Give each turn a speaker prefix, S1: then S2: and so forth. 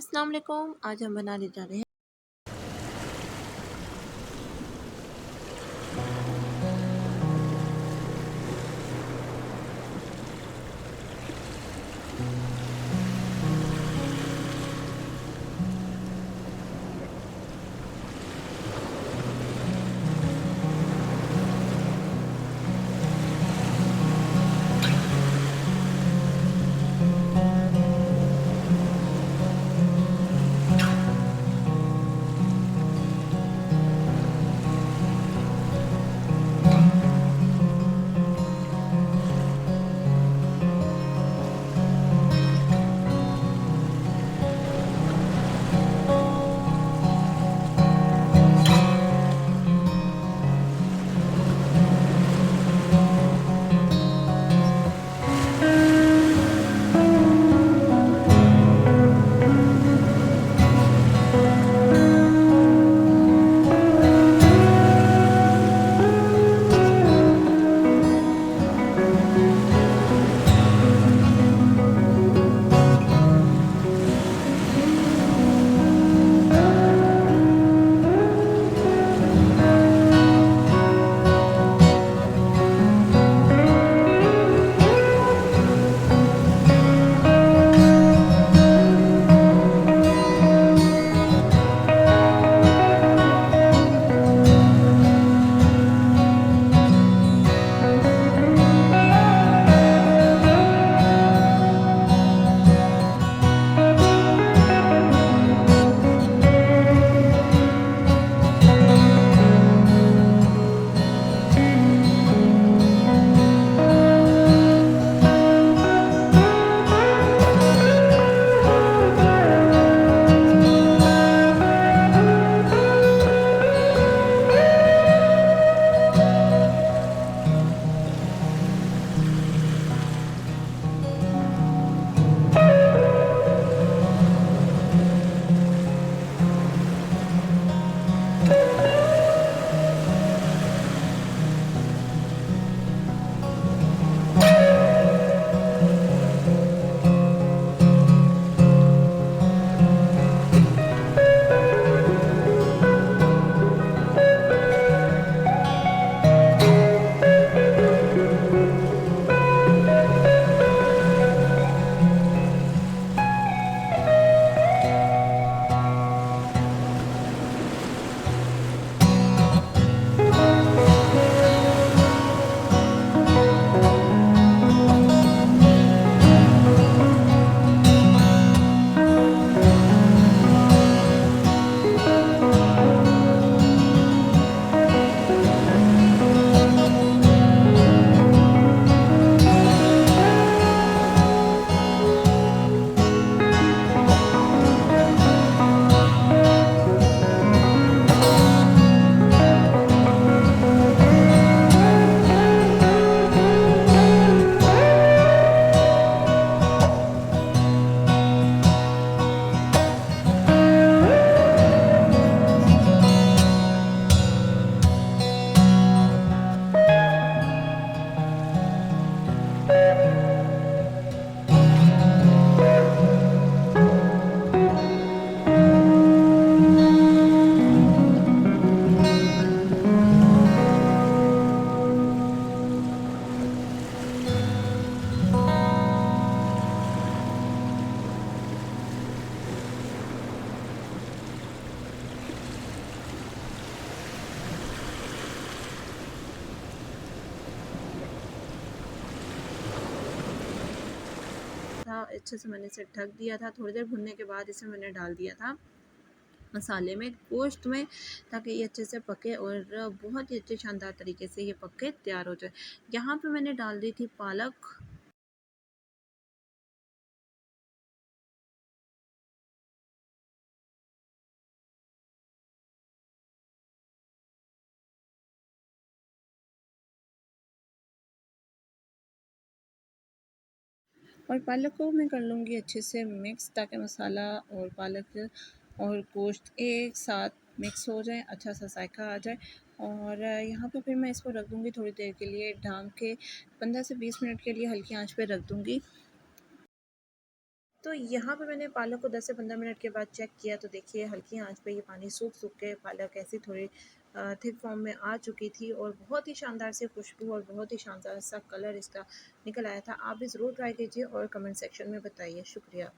S1: अस्सलाम वालेकुम। आज हम बनाने जा रहे हैं था। अच्छे से मैंने इसे ढक दिया था। थोड़ी देर भुनने के बाद इसमें मैंने डाल दिया था मसाले में, गोश्त में, ताकि ये अच्छे से पके और बहुत ही अच्छे शानदार तरीके से ये पक के तैयार हो जाए। यहाँ पे मैंने डाल दी थी पालक। और पालक को मैं कर लूँगी अच्छे से मिक्स, ताकि मसाला और पालक और गोश्त एक साथ मिक्स हो जाए, अच्छा सा जायका आ जाए। और यहाँ पे फिर मैं इसको रख दूँगी थोड़ी देर के लिए ढक के, 15 से 20 मिनट के लिए हल्की आंच पे रख दूँगी। तो यहाँ पे मैंने पालक को 10 से 15 मिनट के बाद चेक किया, तो देखिए हल्की आंच पे ये पानी सूख के पालक ऐसी थोड़ी थिक फॉर्म में आ चुकी थी और बहुत ही शानदार से खुशबू और बहुत ही शानदार सा कलर इसका निकल आया था। आप भी ज़रूर ट्राई कीजिए और कमेंट सेक्शन में बताइए। शुक्रिया।